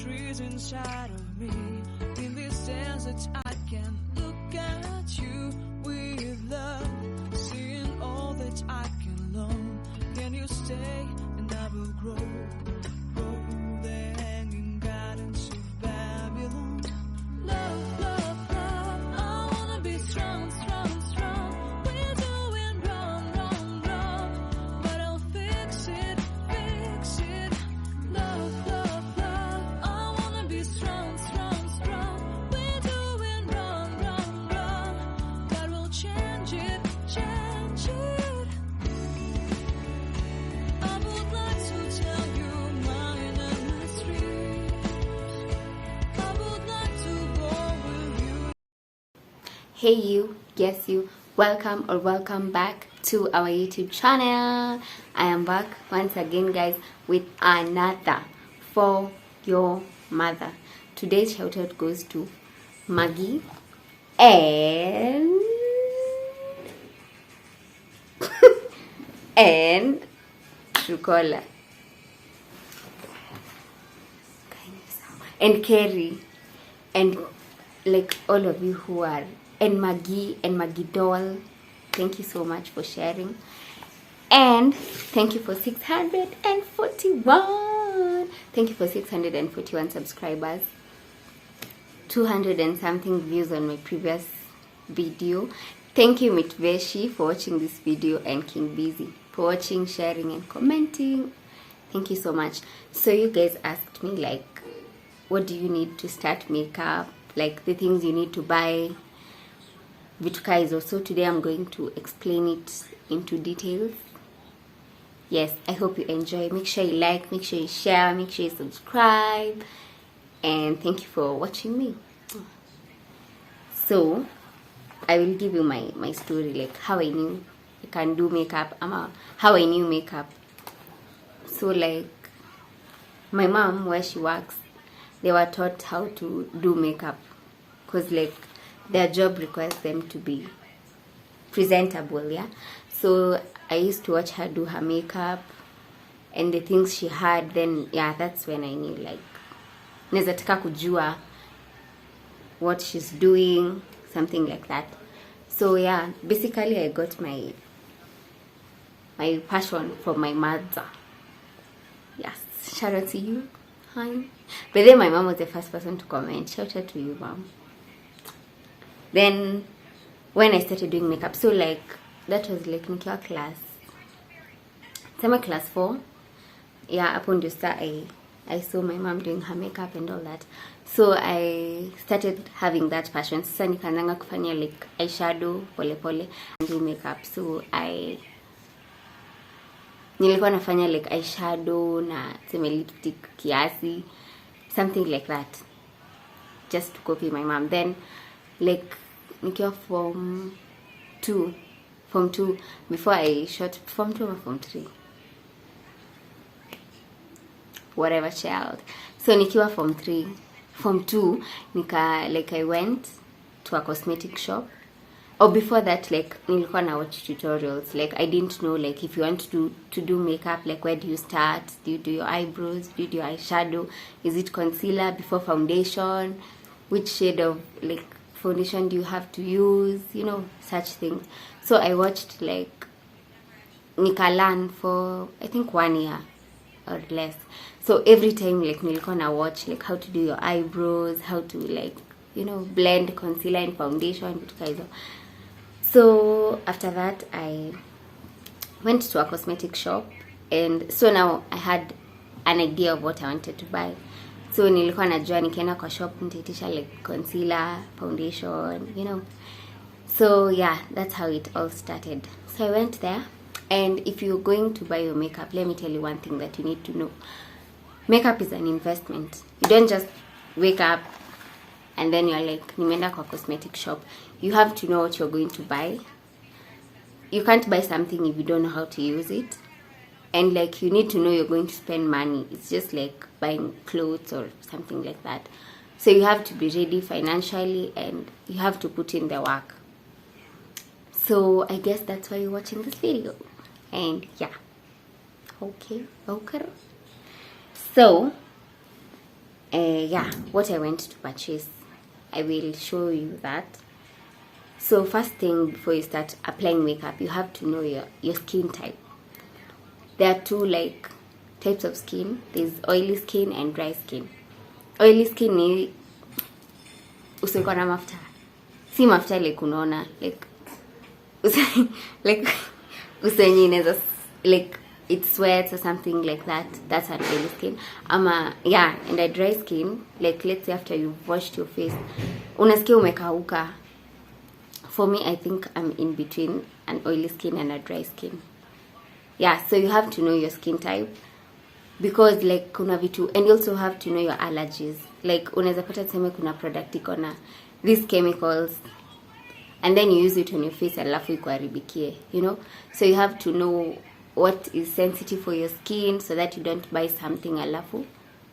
trees inside of me. In this desert I can look at you with love, seeing all that I can learn. Can you stay and I will grow? Oh, the hanging gardens of Babylon. Love, love, love, I wanna be strong, strong, strong. We're doing wrong, wrong, wrong, but I'll fix it, fix it. Love, love, love, I wanna be strong, strong, strong. We're doing wrong, wrong, wrong, but we'll change it, change it. I would like to tell you mine and my streets. I would like to go with you. Hey you, yes you, welcome or welcome back to our YouTube channel. I am back once again guys with another For Your Mother. Today's shout out goes to Maggie and and Trucola and Kerry and like all of you who are, and Maggie doll, thank you so much for sharing, and thank you for 641, thank you for 641 subscribers, 200 and something views on my previous video. Thank you Mitveshi for watching this video, and King Busy for watching, sharing and commenting. Thank you so much. So you guys asked me like, what do you need to start makeup, like the things you need to buy, vituka hizo. So today I'm going to explain it into details. Yes, I hope you enjoy. Make sure you like, make sure you share, make sure you subscribe, and thank you for watching me. So I will give you my story, like how I knew I can do makeup, how I knew makeup. So like my mom, where she works, they were taught how to do makeup because like their job requires them to be presentable, yeah. So I used to watch her do her makeup and the things she had. Then yeah, that's when I knew like naweza taka kujua what she's doing, something like that. So yeah, basically I got my passion from my mother. Yes, shout out to you. Hi. But then my mom was the first person to comment. Shout out to you, mom. Then when I started doing makeup, so like that was like nikiwa class 4. Yeah, upon the start I saw my mom doing her makeup and all that. So I started having that passion. Sasa nikaanza kufanya like eyeshadow pole pole and do makeup. So nilikuwa nafanya like eyeshadow na sema lipstick kiasi, something like that, just to copy my mom. Then like nikiwa form 2 before I shot form 2 or form 3, whatever child. So nikiwa form 2 I went to a cosmetic shop. Or before that, like nilikuwa na watch tutorials. Like I didn't know like if you want to do makeup, like where do you start? Do you do your eyebrows? Do you do your eyeshadow? Is it concealer before foundation? Which shade of like foundation do you have to use? You know, such things. So I watched like Nikalan for I think 1 year or less. So every time like nilikuwa na watch like how to do your eyebrows, how to like, you know, blend concealer and foundation, vitu hizo. So after that I went to a cosmetic shop, and so now I had an idea of what I wanted to buy. So nilikuwa najua nikienda kwa shop nitaitisha like concealer, foundation, you know. So yeah, that's how it all started. So I went there, and if you're going to buy your makeup, let me tell you one thing that you need to know. Makeup is an investment. You don't just wake up and then you're like nimeenda kwa cosmetic shop. You have to know what you're going to buy. You can't buy something if you don't know how to use it. And like you need to know you're going to spend money. It's just like buying clothes or something like that. So you have to be ready financially, and you have to put in the work. So I guess that's why you're watching this video. And yeah, okay. So Yeah, what I went to purchase, I will show you that. So first thing, before you start applying makeup, you have to know your skin type. There are two like types of skin. There's oily skin and dry skin. Oily skin ni usikuwa na mafuta, si mafuta like unaona like like usenye inaweza like it sweats or something like that. That's an oily skin. Yeah, and a dry skin, like let's say after you've washed your face unasikia umekauka. For me, I think I'm in between an oily skin and a dry skin. Yeah, so you have to know your skin type, because like kuna vitu, and you also have to know your allergies. Like unaweza pata tuseme kuna product iko na these chemicals and then you use it on your face alafu ikuharibikie, you know. So you have to know what is sensitive for your skin so that you don't buy something alafu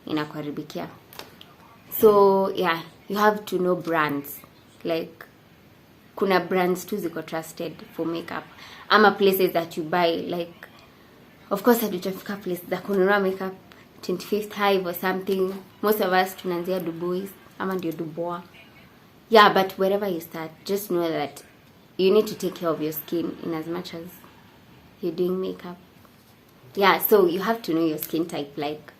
inakuharibikia. So yeah, you have to know brands. Like kuna brands tu ziko trusted for makeup, ama places that you buy. Like of course hatutafika place za kununua makeup 25th Hive or something. Most of us tunaanzia Dubois ama ndio Dubois. Yeah, but wherever you start, just know that you need to take care of your skin in as much as you're doing makeup. Yeah, so you have to know your skin type. Like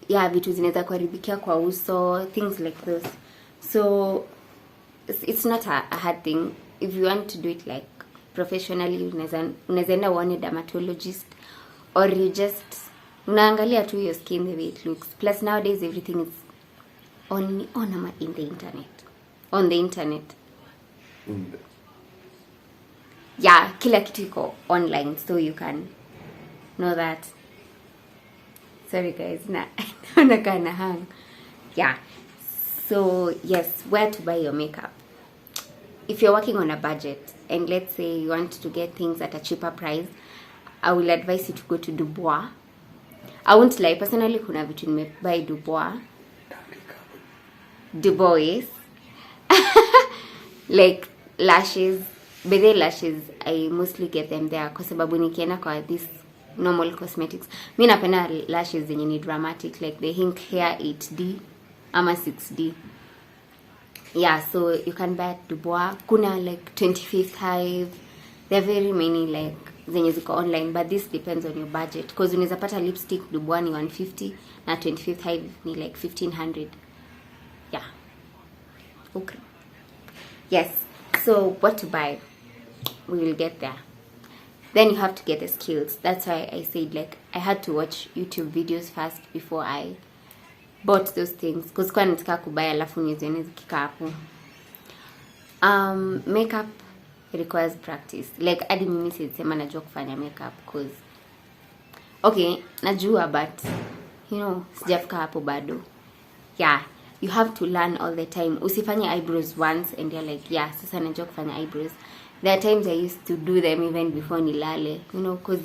yeah, vitu zinaweza kuharibikia kwa uso, things like those. So it's not a hard thing. If you want to do it like professionally, unaweza enda uone dermatologist, or you just unaangalia tu your skin the way it looks. Plus nowadays everything is on the internet. On the internet. Yeah, kila kitu iko online, so you can know that. Sorry guys, naona hang. Yeah. So yes, where to buy your makeup. If you're working on a budget and let's say you want to get things at a cheaper price, I will advise you to go to Dubois. I won't lie, personally kuna vitu nimebuy Dubois. Like lashes, bede lashes, I mostly get them there kwa sababu nikienda kwa this normal cosmetics, mi napenda lashes zenye ni dramatic, like the Hink Hair 8D ama 6D. Yeah, so you can buy at Dubois. Kuna like 25th Hive. There are very many like zenye ziko online, but this depends on your budget, because unaweza pata lipstick Dubois ni 150 na 25th Hive ni like 1500. Yeah. Okay. Yes. So what to buy? We will get there. Then you have to get the skills. That's why I said like I had to watch YouTube videos first before I bought those things, because kwa nataka kubaya alafu nizione zikika hapo. Makeup requires practice. Like hadi mimi sisema najua kufanya makeup, because okay, najua but you know sijafika hapo bado. Yeah, you have to learn all the time. Usifanye eyebrows once and you're like yeah, sasa najua kufanya eyebrows. There are times I used to do them even before nilale, you know, because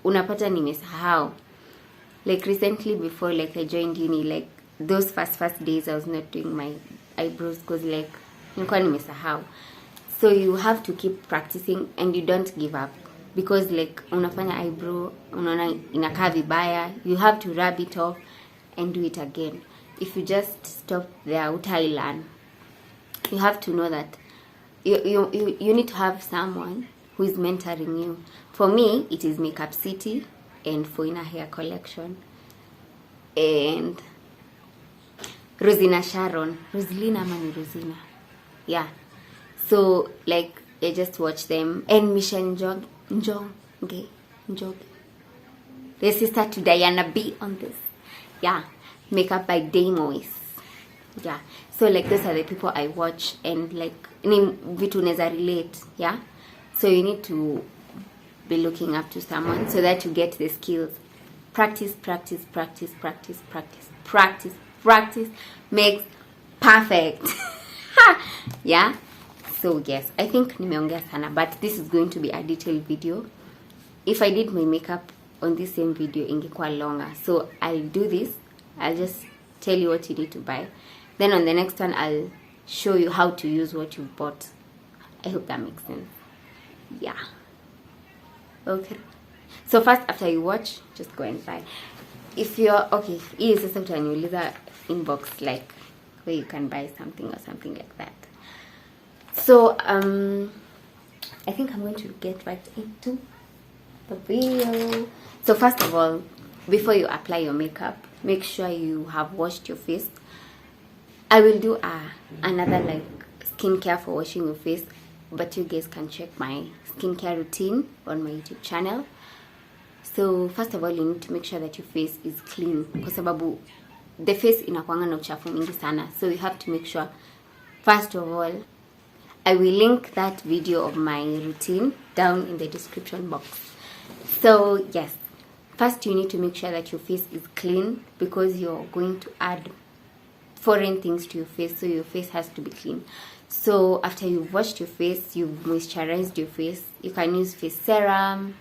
unapata nimesahau. Like recently before like I joined uni, like those first days I was not doing my eyebrows because like nilikuwa nimesahau. So you have to keep practicing and you don't give up, because like unafanya eyebrow unaona inakaa vibaya, you have to rub it off and do it again. If you just stop there, utailearn. You have to know that you need to have someone who is mentoring you. For me, it is Makeup City and Foina Hair Collection and Rosina Sharon. Rosalina mani Rosina. Yeah. So like I just watch them, and Michelle Njonge. The sister to Diana B on this. Yeah. Makeup by Damois. Yeah. So like those are the people I watch, and like ni vitu neza relate. Yeah. So you need to be looking up to someone so that you get the skills. Practice makes perfect. Yeah. So yes, I think nimeongea sana, but this is going to be a detailed video. If I did my makeup on this same video ingekuwa longer, so I'll do this. I'll just tell you what you need to buy, then on the next one I'll show you how to use what you bought. I hope that makes sense. Yeah. Okay. So first, after you watch, just go and buy. if you're okay, hii sasa utaniuliza inbox like where you can buy something or something like that. So I think I'm going to get right into the video. So first of all, before you apply your makeup, make sure you have washed your face. I will do another like skincare for washing your face, but you guys can check my skincare routine on my YouTube channel. So first of all, you need to make sure that your face is clean, kwa sababu the face inakuanga na uchafu mingi sana. So you have to make sure, first of all, I will link that video of my routine down in the description box. So yes, first you need to make sure that your face is clean, because you're going to add foreign things to your face, so your face has to be clean. So after you've washed your face, you've moisturized your face, you can use face serum.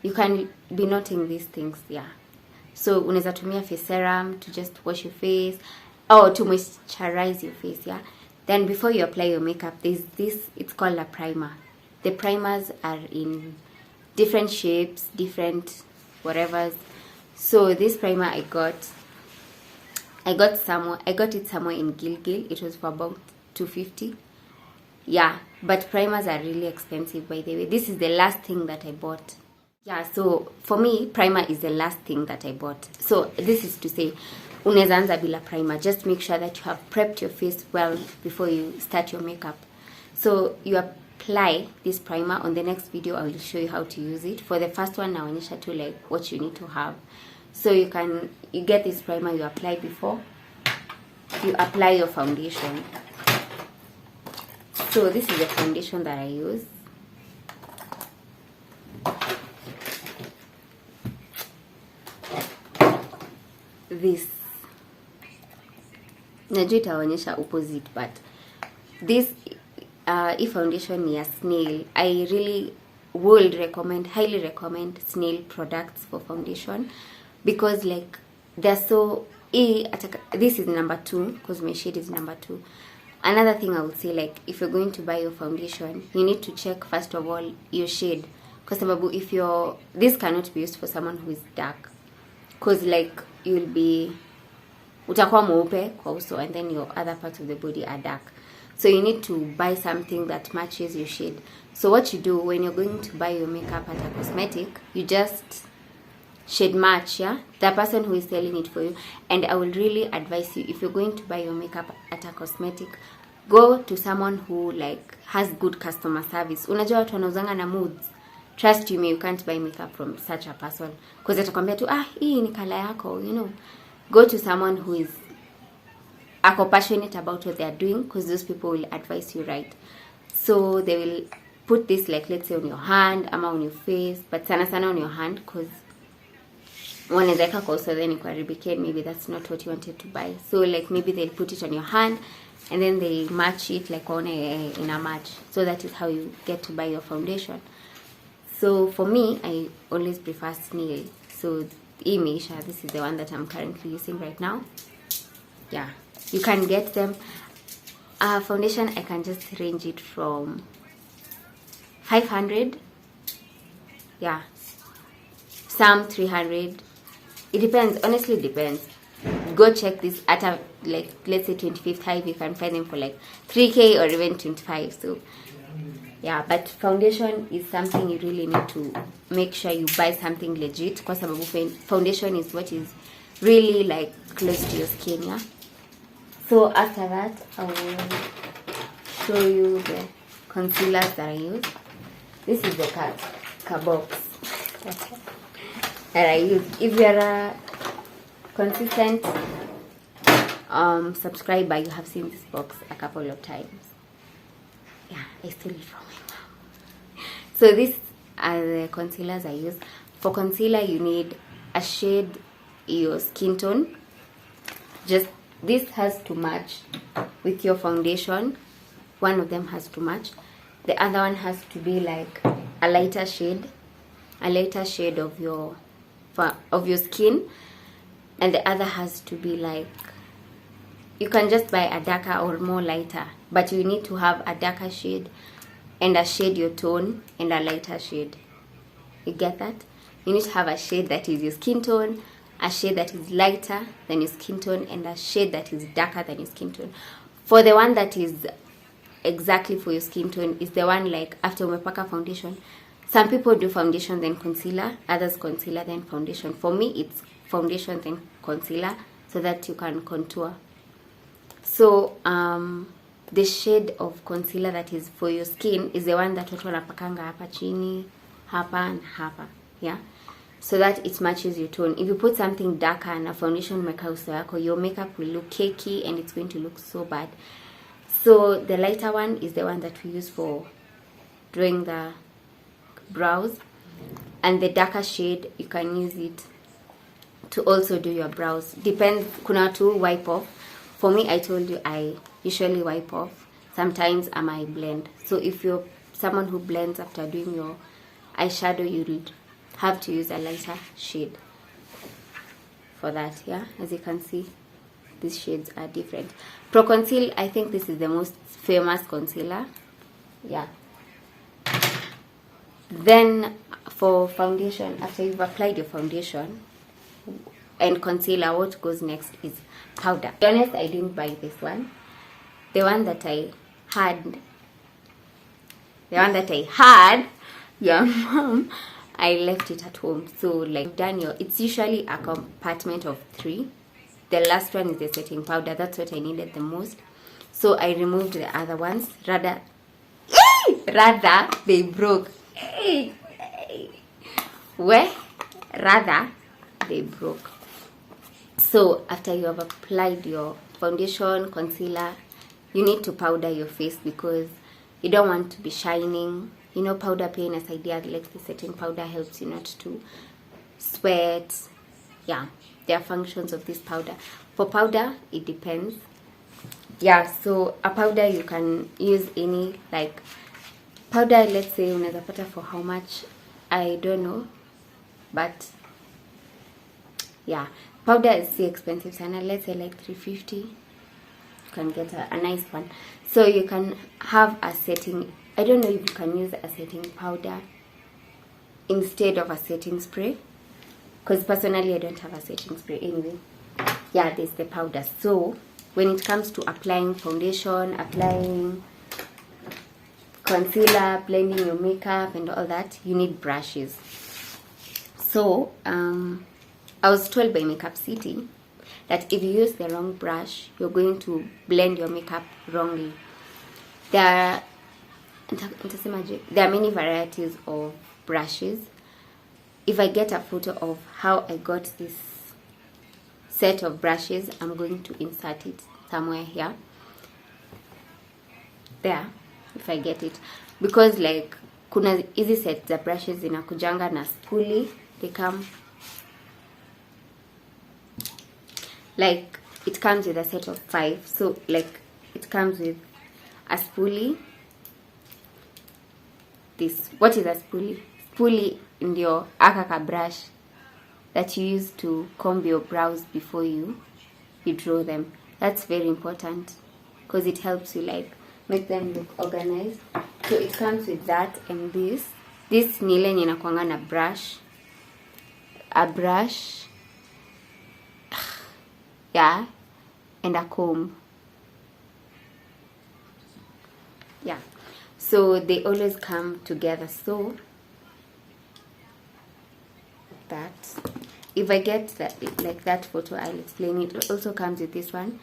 You can be noting these things, yeah. So unaweza tumia face serum to just wash your face or to moisturize your face, yeah. Then before you apply your makeup, there's this, it's called a primer. The primers are in different shapes, different whatevers. So this primer I got it somewhere in Gilgil. It was for about $250. Yeah, but primers are really expensive, by the way. This is the last thing that I bought. Yeah, so for me, primer is the last thing that I bought. So this is to say, unaweza anza bila primer. Just make sure that you have prepped your face well before you start your makeup. So you apply this primer. On the next video, I will show you how to use it. For the first one, naonyesha tu like what you need to have. So you get this primer, you apply before you apply your foundation. So this is the foundation that I use. This najua itaonyesha opposite, but this if foundation ni ya snail, I really would highly recommend snail products for foundation, because like they're so this is number 2, because my shade is number 2. Another thing I would say, like if you're going to buy your foundation, you need to check first of all your shade, because sababu this cannot be used for someone who is dark, because like you'll be utakuwa mweupe kwa uso and then your other parts of the body are dark. So you need to buy something that matches your shade. So what you do when you're going to buy your makeup at a cosmetic, you just shade match, yeah, the person who is selling it for you. And I will really advise you, if you're going to buy your makeup at a cosmetic, go to someone who like has good customer service. Unajua watu wanauzanga na moods. Trust me, you can't buy makeup from such a person, because atakwambia tu hii ni color yako, you know. Go to someone who is passionate about what they are doing, because those people will advise you right. So they will put this like, let's say on your hand ama on your face, but sana on your hand, because wanaweza weka kwa uso then ikuharibike, maybe that's not what you wanted to buy. So like maybe they'll put it on your hand and then they match it like on in a match. So that is how you get to buy your foundation. So for me, I always prefer snail. So Eyeshadow, this is the one that I'm currently using right now. Yeah, you can get them. Foundation, I can just range it from 500. Yeah, some 300. It depends. Honestly, it depends. Go check this at a, like, let's say 25th Hive. You can find them for like 3K or even 25. So yeah, but foundation is something you really need to make sure you buy something legit, because foundation is what is really like close to your skin, yeah. So after that, I will show you the concealers that I use. This is the box that I use. If you're a consistent subscriber, you have seen this box a couple of times. Yeah, I stole it from my mom. So these are the concealers I use. For concealer, you need a shade your skin tone. Just this has to match with your foundation. One of them has to match. The other one has to be like a lighter shade of your skin, and the other has to be like, you can just buy a darker or more lighter, but you need to have a darker shade and a shade your tone and a lighter shade. You get that? You need to have a shade that is your skin tone, a shade that is lighter than your skin tone, and a shade that is darker than your skin tone. For the one that is exactly for your skin tone is the one like after umepaka foundation. Some people do foundation then concealer, others concealer then foundation. For me, it's foundation then concealer so that you can contour. So the shade of concealer that is for your skin is the one that watu wanapakanga hapa chini, hapa and hapa, yeah, so that it matches your tone. If you put something darker and a foundation umeka uso yako, your makeup will look cakey and it's going to look so bad. So the lighter one is the one that we use for drawing the brows, and the darker shade you can use it to also do your brows. Depends, kuna watu wipe off. For me, I told you I usually wipe off. Sometimes I might blend. So if you're someone who blends after doing your eyeshadow, you'll have to use a lighter shade for that, yeah. As you can see, these shades are different. Pro Conceal, I think this is the most famous concealer, yeah. Then for foundation, after you've applied your foundation and concealer, what goes next is powder. To be honest, I didn't buy this one. The one that I had, your mom, I left it at home. So like Daniel, it's usually a compartment of 3. The last one is the setting powder. That's what I needed the most. So I removed the other ones. Rather they broke. Rather they broke. So after you have applied your foundation, concealer, you need to powder your face because you don't want to be shining. You know, powder pain as idea, like the setting powder helps you not to sweat. Yeah, there are functions of this powder. For powder, it depends. Yeah, so a powder you can use any like powder. Let's say unaweza pata for how much, I don't know, but yeah, powder is so expensive sana. Let's say like 350. You can get a nice one. So you can have a setting, I don't know if you can use a setting powder instead of a setting spray, because personally I don't have a setting spray anyway. Yeah, there's the powder. So when it comes to applying foundation, applying concealer, blending your makeup and all that, you need brushes. So I was told by Makeup City that if you use the wrong brush, you're going to blend your makeup wrongly. There are many varieties of brushes. If I get a photo of how I got this set of brushes, I'm going to insert it somewhere here. There, if I get it. Because like, kuna easy sets the brushes zinakujanga na spoolie. They come, like, it comes with a set of 5. So like, it comes with a spoolie. This, what is a spoolie? Spoolie in your akaka brush that you use to comb your brows before you draw them. That's very important because it helps you like make them look organized. So it comes with that and this ni ile yenye inakuanga na brush, a brush, yeah, and a comb. Yeah, so they always come together. So that if I get that like that photo, I'll explain it. It also comes with this one.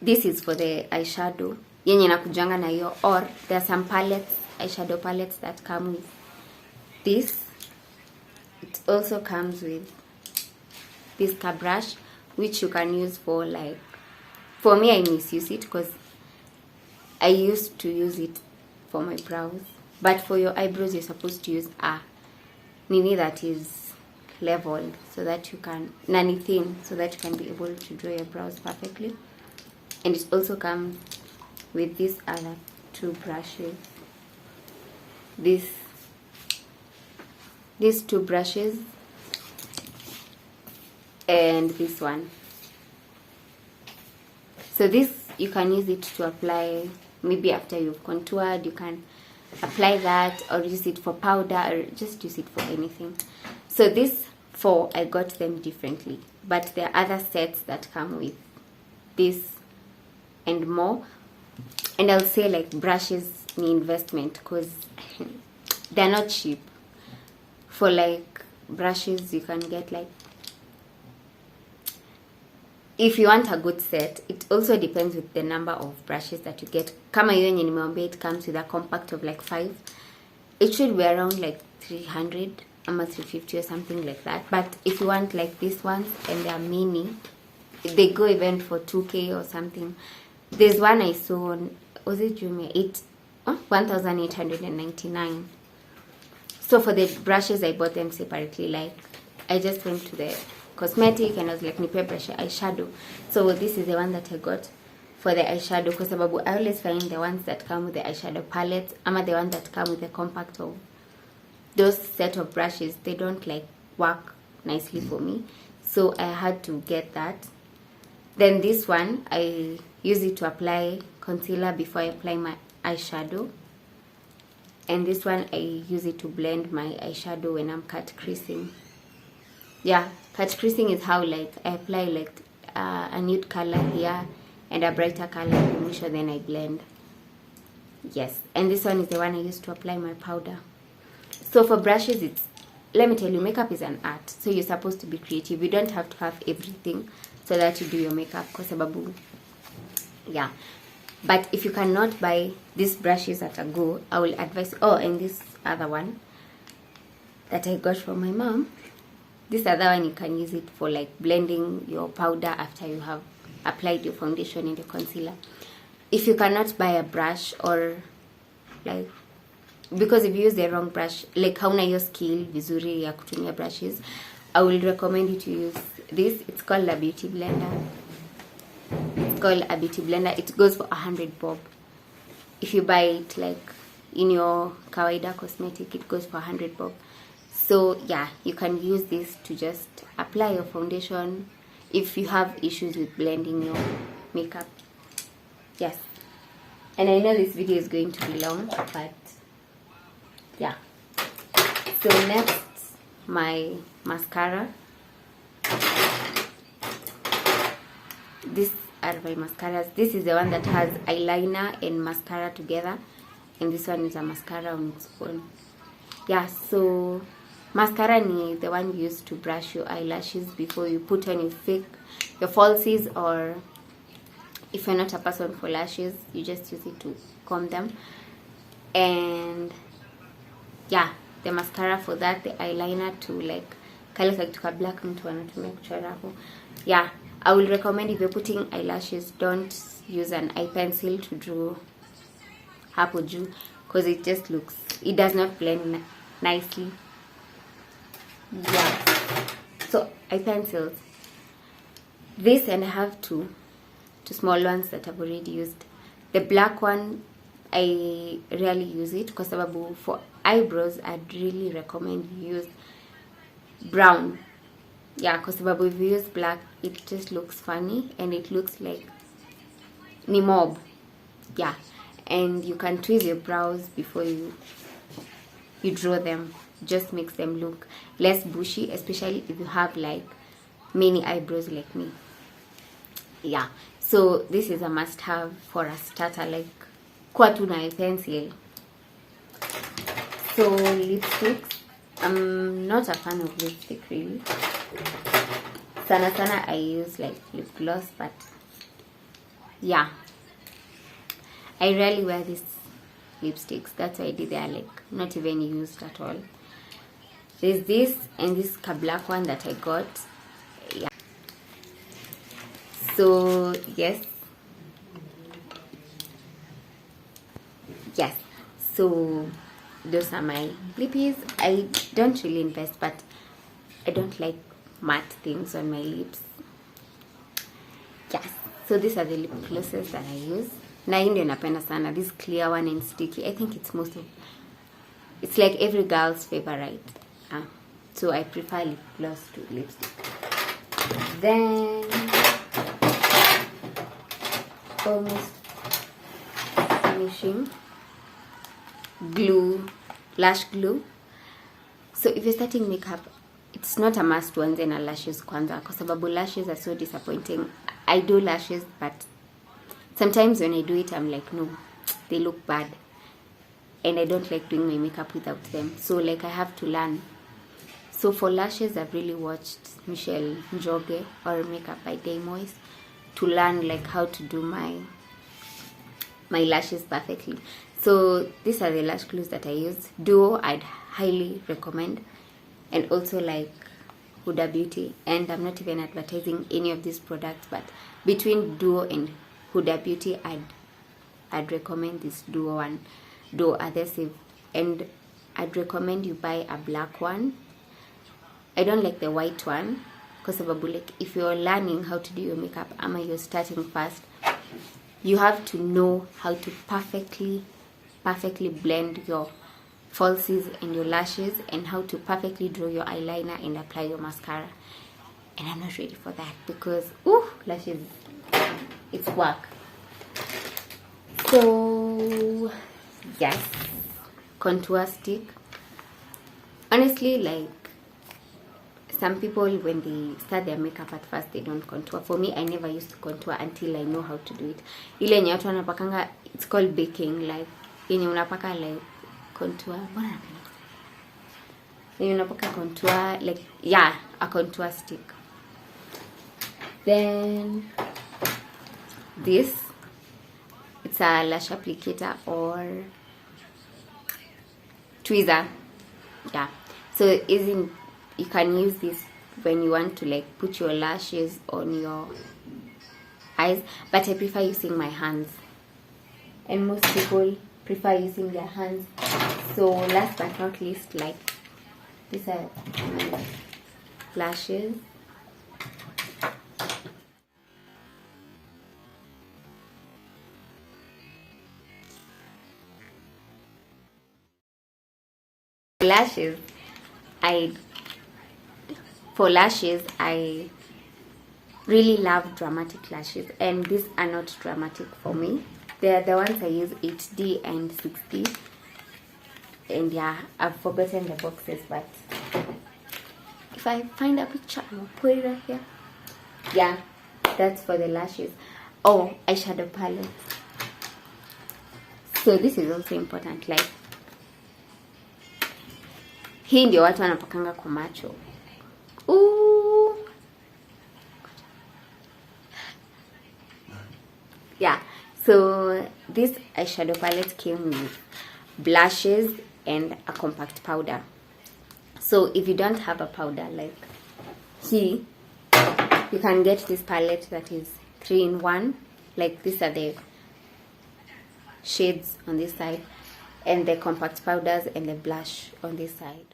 This is for the eyeshadow yenye nakujanga na hiyo, or there are some palettes, eyeshadow palettes that come with this. It also comes with this car brush, which you can use for like, for me I misuse it because I used to use it for my brows, but for your eyebrows you're supposed to use a nini that is leveled so that you can, nani thin, so that you can be able to draw your brows perfectly. And it also comes with these other 2 brushes. These 2 brushes and this one. So this, you can use it to apply maybe after you've contoured. You can apply that, or use it for powder, or just use it for anything. So these 4, I got them differently, but there are other sets that come with this and more. And I'll say like brushes ni investment, because they're not cheap. For like brushes, you can get like, if you want a good set, it also depends with the number of brushes that you get. Kama hiyo yenye nimeambia, it comes with a compact of like 5. It should be around like 300 or 350 or something like that. But if you want like these ones and they're mini, they go even for 2k or something. There's one I saw on, was it Jumia? 1,899. So for the brushes, I bought them separately. Like, I just went to the cosmetic and I was like, nipe brush eyeshadow. So this is the one that I got for the eyeshadow, because I always find the ones that come with the eyeshadow palette, ama the ones that come with the compact of those set of brushes, they don't like work nicely for me. So I had to get that. Then this one, I use it to apply concealer before I apply my eyeshadow. And this one, I use it to blend my eyeshadow when I'm cut creasing. Yeah, cut creasing is how like I apply like a nude color here and a brighter color in the then I blend. Yes, and this one is the one I use to apply my powder. So for brushes, it's, let me tell you, makeup is an art. So you're supposed to be creative. You don't have to have everything so that you do your makeup, kwa sababu, yeah. But if you cannot buy these brushes at a go, I will advise, oh, and this other one that I got from my mom, this other one, you can use it for like blending your powder after you have applied your foundation and your concealer. If you cannot buy a brush, or like, because if you use the wrong brush, like hauna your skill vizuri ya kutumia brushes, I will recommend you to use this. It's called a beauty blender. It's called a beauty blender. It goes for 100 bob. If you buy it like in your kawaida cosmetic, it goes for 100 bob. So yeah, you can use this to just apply your foundation if you have issues with blending your makeup. Yes. And I know this video is going to be long, but yeah. So next, my mascara. These are my mascaras. This is the one that has eyeliner and mascara together, and this one is a mascara on its own. Yeah, so mascara ni the one you use to brush your eyelashes before you put on your falsies, or if you're not a person for lashes, you just use it to comb them. And yeah, the mascara for that, the eyeliner to like kale kakituka black mtu anatumia kuchora hapo. Yeah, I will recommend if you're putting eyelashes, don't use an eye pencil to draw hapo juu, because it just looks, it does not blend nicely. Yeah, so eye pencils, this, and I have two small ones that I've already used. The black one, I rarely use it because for eyebrows, I'd really recommend you use brown. Yeah, because if you use black, it just looks funny and it looks like ni mob. Yeah, and you can tweeze your brows before you draw them. Just makes them look less bushy, especially if you have like many eyebrows like me. Yeah, so this is a must-have for a starter, like kwa tu na pencil. So lipsticks, I'm not a fan of lipstick really. Sana I use like lip gloss, but yeah, I rarely wear these lipsticks. That's why they are like not even used at all. There's this and this black one that I got. Yeah. So yes. So those are my lippies. I don't really invest, but I don't like matte things on my lips. Yes. So these are the lip glosses that I use. Na hii ndio napenda sana, this clear one and sticky. I think it's like every girl's favorite. So I prefer lip gloss to lipstick. Then almost finishing glue, lash glue. So if you're starting makeup, it's not a must uanze na lashes kwanza, kwa sababu lashes are so disappointing. I do lashes, but sometimes when I do it, I'm like, no, they look bad, and I don't like doing my makeup without them. So like I have to learn. So for lashes, I've really watched Michelle Njoge or Makeup by Day Moist to learn like how to do my lashes perfectly. So these are the lash glues that I use. Duo, I'd highly recommend, and also like Huda Beauty. And I'm not even advertising any of these products, but between Duo and Huda Beauty, I'd recommend this Duo one, Duo adhesive, and I'd recommend you buy a black one. I don't like the white one, because like if you're learning how to do your makeup, ama you're starting fast, you have to know how to perfectly blend your falsies and your lashes, and how to perfectly draw your eyeliner and apply your mascara. And I'm not ready for that, because lashes, it's work. So yes, contour stick. Honestly, like some people, when they start their makeup at first, they don't contour. For me, I never used to contour until I know how to do it. Ile yenye watu wanapakanga, it's called baking, like yenye unapaka like contour. Yenye unapaka contour, like yeah, a contour stick. Then this, it's a lash applicator or tweezer. Yeah, so you can use this when you want to like put your lashes on your eyes, but I prefer using my hands, and most people prefer using their hands. So last but not least, like these are my lashes. For lashes, I really love dramatic lashes, and these are not dramatic for me. They are the ones I use 8D and 6D, and yeah, I've forgotten the boxes, but if I find a picture, I'll put it right here. Yeah, that's for the lashes. Oh, eyeshadow palette. So this is also important, like hii ndio watu wanapakanga kwa macho. Ooh. Yeah, so this eyeshadow palette came with blushes and a compact powder. So if you don't have a powder like here, you can get this palette that is 3-in-1. Like these are the shades on this side, and the compact powders and the blush on this side.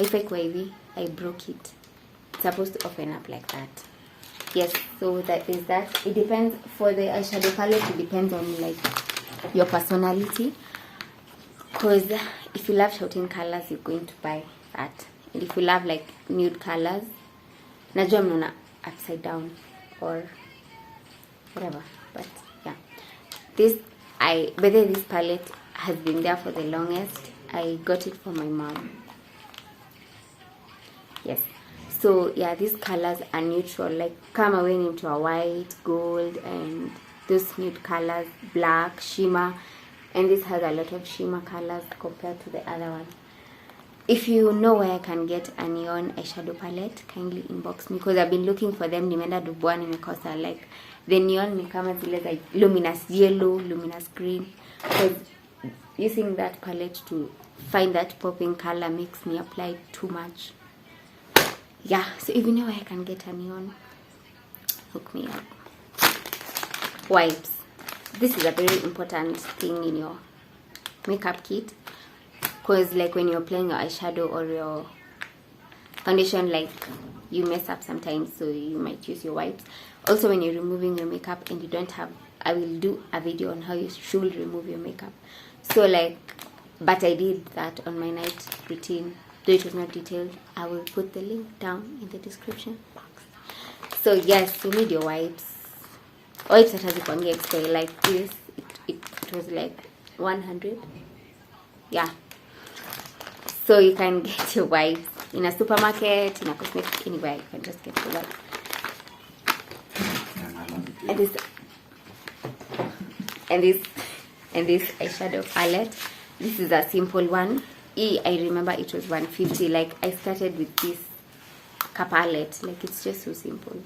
I broke it. It's supposed to open up like that. Yes, so that is that. It depends. For the eyeshadow palette, it depends on like your personality. Because if you love shouting colors, you're going to buy that. And if you love like nude colors, najua mnaona upside down or whatever. But yeah, this palette has been there for the longest. I got it for my mom. Yes, so yeah, these colors are neutral, like come away into a white, gold, and those nude colors, black, shimmer, and this has a lot of shimmer colors compared to the other one. If you know where I can get a neon eyeshadow palette, kindly inbox me, because I've been looking for them. Nimeenda Dubois, nimekosa. Like the neon ni kama zile like luminous yellow, luminous green. Because using that palette to find that popping color makes me apply too much. Yeah, so if you know where I can get a neon, hook me up. Wipes. This is a very important thing in your makeup kit, because like when you're applying your eyeshadow or your foundation, like you mess up sometimes, so you might use your wipes. Also, when you're removing your makeup and you don't have, I will do a video on how you should remove your makeup. So like, but I did that on my night routine. Though it was not detailed, I will put the link down in the description box. So yes, you need your wipes. Wipes that has a extra like this. It it was like 100. Yeah, so you can get your wipes in a supermarket, in a cosmetic, anywhere you can just get your wipes. And this eyeshadow palette, this is a simple one. I remember it was 150. Like, I started with this palette, like, it's just so simple.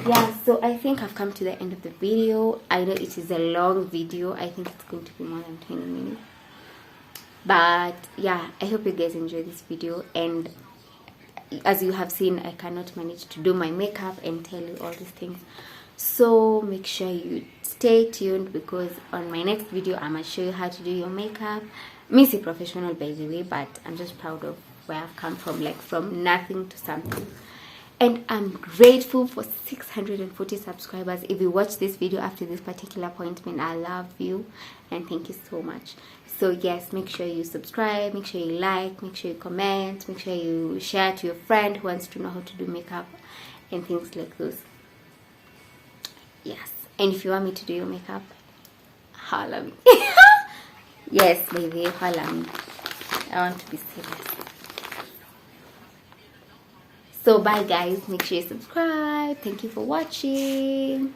Yeah, so I think I've come to the end of the video. I know it is a long video. I think it's going to be more than 20 minutes. But yeah, I hope you guys enjoy this video. And as you have seen, I cannot manage to do my makeup and tell you all these things. So make sure you stay tuned, because on my next video I'm gonna show you how to do your makeup. Me, si professional by the way, but I'm just proud of where I've come from, like from nothing to something. And I'm grateful for 640 subscribers. If you watch this video after this particular point, man, I love you and thank you so much. So yes, make sure you subscribe, make sure you like, make sure you comment, make sure you share to your friend who wants to know how to do makeup and things like those. Yes, and if you want me to do your makeup, holla me. Yes, baby, holla me. I want to be serious. So bye guys, make sure you subscribe. Thank you for watching.